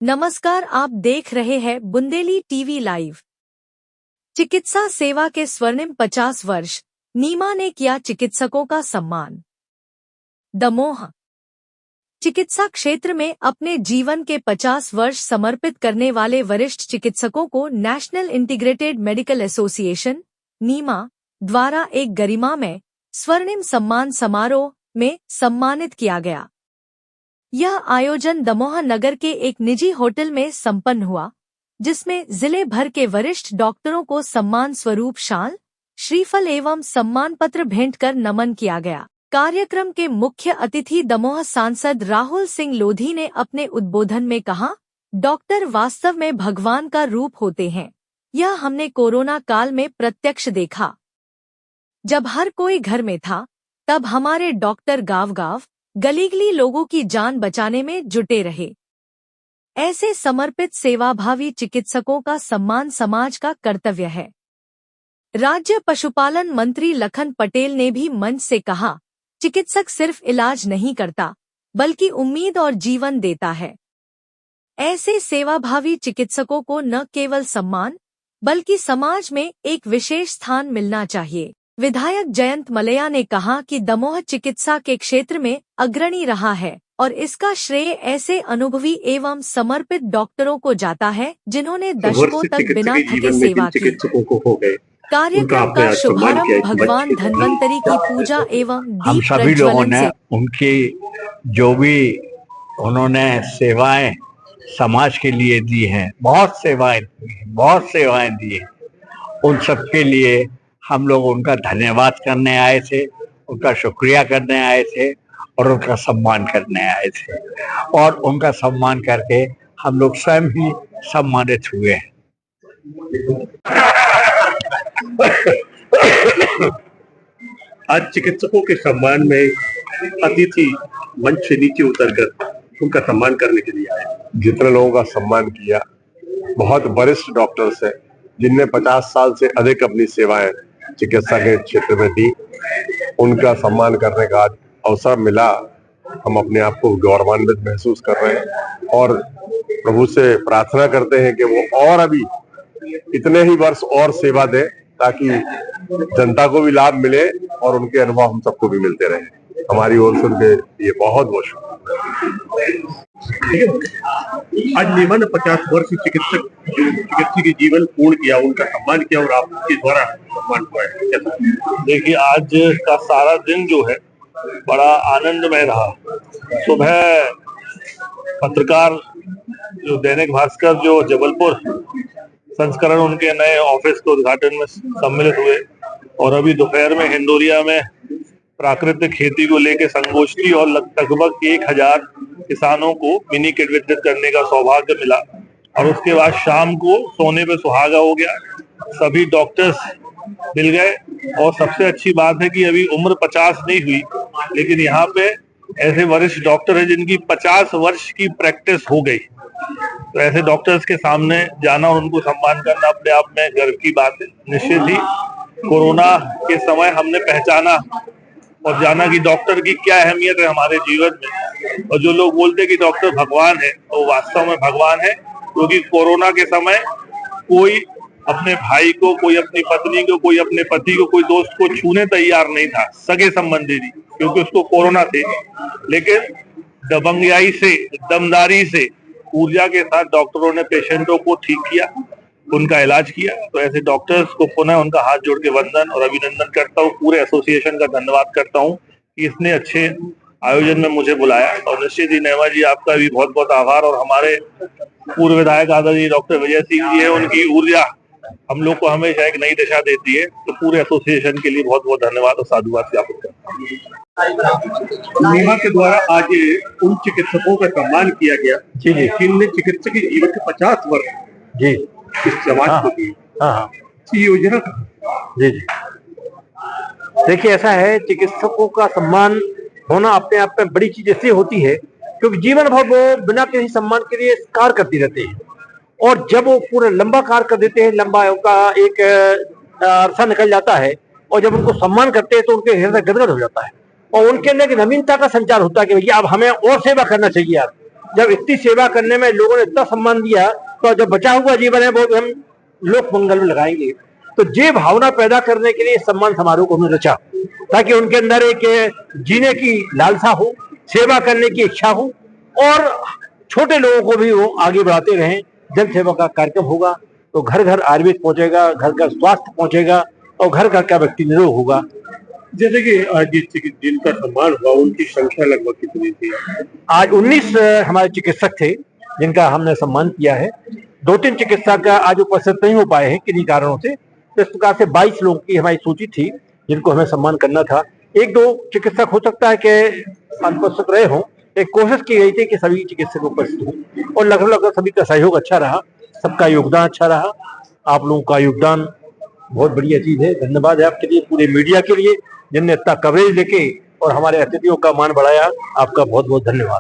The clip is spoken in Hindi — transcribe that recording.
नमस्कार, आप देख रहे हैं बुंदेली टीवी लाइव। चिकित्सा सेवा के स्वर्णिम 50 वर्ष, नीमा ने किया चिकित्सकों का सम्मान। दमोह चिकित्सा क्षेत्र में अपने जीवन के 50 वर्ष समर्पित करने वाले वरिष्ठ चिकित्सकों को नेशनल इंटीग्रेटेड मेडिकल एसोसिएशन नीमा द्वारा एक गरिमामय स्वर्णिम सम्मान समारोह में सम्मानित किया गया। यह आयोजन दमोह नगर के एक निजी होटल में संपन्न हुआ, जिसमें जिले भर के वरिष्ठ डॉक्टरों को सम्मान स्वरूप शाल, श्रीफल एवं सम्मान पत्र भेंट कर नमन किया गया। कार्यक्रम के मुख्य अतिथि दमोह सांसद राहुल सिंह लोधी ने अपने उद्बोधन में कहा, डॉक्टर वास्तव में भगवान का रूप होते हैं। यह हमने कोरोना काल में प्रत्यक्ष देखा। जब हर कोई घर में था, तब हमारे डॉक्टर गांव-गांव गली-गली लोगों की जान बचाने में जुटे रहे। ऐसे समर्पित सेवाभावी चिकित्सकों का सम्मान समाज का कर्तव्य है। राज्य पशुपालन मंत्री लखन पटेल ने भी मंच से कहा, चिकित्सक सिर्फ इलाज नहीं करता, बल्कि उम्मीद और जीवन देता है। ऐसे सेवाभावी चिकित्सकों को न केवल सम्मान, बल्कि समाज में एक विशेष स्थान मिलना चाहिए। विधायक जयंत मलैया ने कहा कि दमोह चिकित्सा के क्षेत्र में अग्रणी रहा है और इसका श्रेय ऐसे अनुभवी एवं समर्पित डॉक्टरों को जाता है, जिन्होंने दशकों तक बिना थके सेवा की। कार्यक्रम का शुभारंभ भगवान धन्वंतरी की पूजा एवं हम दीप सभी लोगों प्रज्वलन ने से उनकी जो भी उन्होंने सेवाएं समाज के लिए दी हैं, बहुत सेवाएं दी हैं। उन सब के लिए हम लोग उनका धन्यवाद करने आए थे, उनका शुक्रिया करने आए थे और उनका सम्मान करने आए थे, और उनका सम्मान करके हम लोग स्वयं ही सम्मानित हुए हैं। आज चिकित्सकों के सम्मान में अतिथि मंच से नीचे उतरकर उनका सम्मान करने के लिए आए। जितने लोगों का सम्मान किया, बहुत वरिष्ठ डॉक्टर्स हैं जिनने 50 साल से अधिक अपनी सेवाएं चिकित्सा के क्षेत्र में दी, उनका सम्मान करने का अवसर मिला। हम अपने आप को गौरवान्वित महसूस कर रहे हैं और प्रभु से प्रार्थना करते हैं कि वो और अभी इतने ही वर्ष और सेवा दे, ताकि जनता को भी लाभ मिले और उनके अनुभव हम सबको भी मिलते रहे। हमारी ओर से उनके ये बहुत बहुत शुक्रिया। आज नीमा ने 50 वर्ष चिकित्सक जीवन पूर्ण किया, उनका सम्मान किया और आपके द्वारा सम्मान हुआ है। देखिए, आज का सारा दिन जो है बड़ा आनंदमय रहा। सुबह पत्रकार जो दैनिक भास्कर जो जबलपुर संस्करण उनके नए ऑफिस के उद्घाटन में सम्मिलित हुए, और अभी दोपहर में हिंदोरिया में प्राकृतिक खेती को लेकर संगोष्ठी और लगभग 1000 किसानों को मिनी किट वितरित करने का सौभाग्य मिला। और उसके बाद शाम को सोने पे सुहागा हो गया, सभी डॉक्टर्स मिल गए। और सबसे अच्छी बात है कि अभी उम्र 50 नहीं हुई, लेकिन यहाँ पे ऐसे वरिष्ठ डॉक्टर हैं जिनकी 50 वर्ष की प्रैक्टिस हो गई। तो ऐसे डॉक्टर्स के सामने जाना और उनको सम्मान करना अपने आप में गर्व की बात है। निश्चित ही कोरोना के समय हमने पहचाना और जाना कि डॉक्टर की क्या अहमियत है हमारे जीवन में। और जो लोग बोलते हैं कि डॉक्टर भगवान है, वो वास्तव में भगवान है, क्योंकि कोरोना के समय कोई अपने भाई को, कोई अपनी पत्नी को, कोई अपने पति को, कोई दोस्त को छूने तैयार नहीं था, सगे संबंधी नहीं, क्योंकि उसको कोरोना थे। लेकिन दबंगियाई से, दमदारी से, ऊर्जा के साथ डॉक्टरों ने पेशेंटों को ठीक किया, उनका इलाज किया। तो ऐसे डॉक्टर्स को पुनः उनका हाथ जोड़ के वंदन और अभिनंदन करता हूँ। पूरे एसोसिएशन का धन्यवाद करता हूँ कि इतने अच्छे आयोजन में मुझे बुलाया। और निश्चित ही नेमा जी, आपका भी बहुत बहुत आभार। और हमारे पूर्व विधायक आदरणीय डॉक्टर विजय सिंह जी है, उनकी ऊर्जा हम लोग को हमेशा एक नई दिशा देती है। तो पूरे एसोसिएशन के लिए बहुत बहुत धन्यवाद और साधुवाद ज्ञापित करता हूँ। नीमा के द्वारा आज उन चिकित्सकों का सम्मान किया गया जिनने चिकित्सक जीवन के 50 वर्ष जी इस समाज को दी। योजना जी। देखिए, ऐसा है, चिकित्सकों का सम्मान होना अपने आप में बड़ी चीज इसलिए होती है क्योंकि जीवन भर वो बिना किसी सम्मान के लिए कार्य करते रहते हैं, और जब वो पूरा लंबा कार्य कर देते हैं, लंबा उनका एक अरसा निकल जाता है, और जब उनको सम्मान करते हैं तो उनके हृदय गदगद हो जाता है और उनके अंदर एक नवीनता का संचार होता है कि भैया अब हमें और सेवा करना चाहिए यार। जब इतनी सेवा करने में लोगों ने इतना सम्मान दिया, तो जब बचा हुआ जीवन है वो हम लोक मंगल में लगाएंगे। तो ये भावना पैदा करने के लिए सम्मान समारोह को हमने रचा, ताकि उनके अंदर एक जीने की लालसा हो, सेवा करने की इच्छा हो, और छोटे लोगों को भी वो आगे बढ़ाते रहें। जन सेवा का कार्यक्रम होगा तो घर घर आयुर्वेद पहुंचेगा, घर घर स्वास्थ्य पहुंचेगा, और घर घर का व्यक्ति निरोग होगा। जैसे कि आज जिनका सम्मान हुआ उनकी संख्या लगभग कितनी थी? आज 19 हमारे चिकित्सक थे जिनका हमने सम्मान किया है। 2-3 चिकित्सक आज उपस्थित नहीं हो पाए हैं किन्हीं कारणों से। तो इस प्रकार से 22 लोगों की हमारी सूची थी जिनको हमें सम्मान करना था। 1-2 चिकित्सक हो सकता है कि अनुपस्थित रहे हों। एक कोशिश की गई थी कि सभी चिकित्सक उपस्थित हों, और लगभग सभी का सहयोग अच्छा रहा, सबका योगदान अच्छा रहा। आप लोगों का योगदान बहुत बढ़िया चीज है। धन्यवाद है आपके लिए, पूरे मीडिया के लिए जिनने इतना कवरेज लेके और हमारे अतिथियों का मान बढ़ाया। आपका बहुत बहुत धन्यवाद।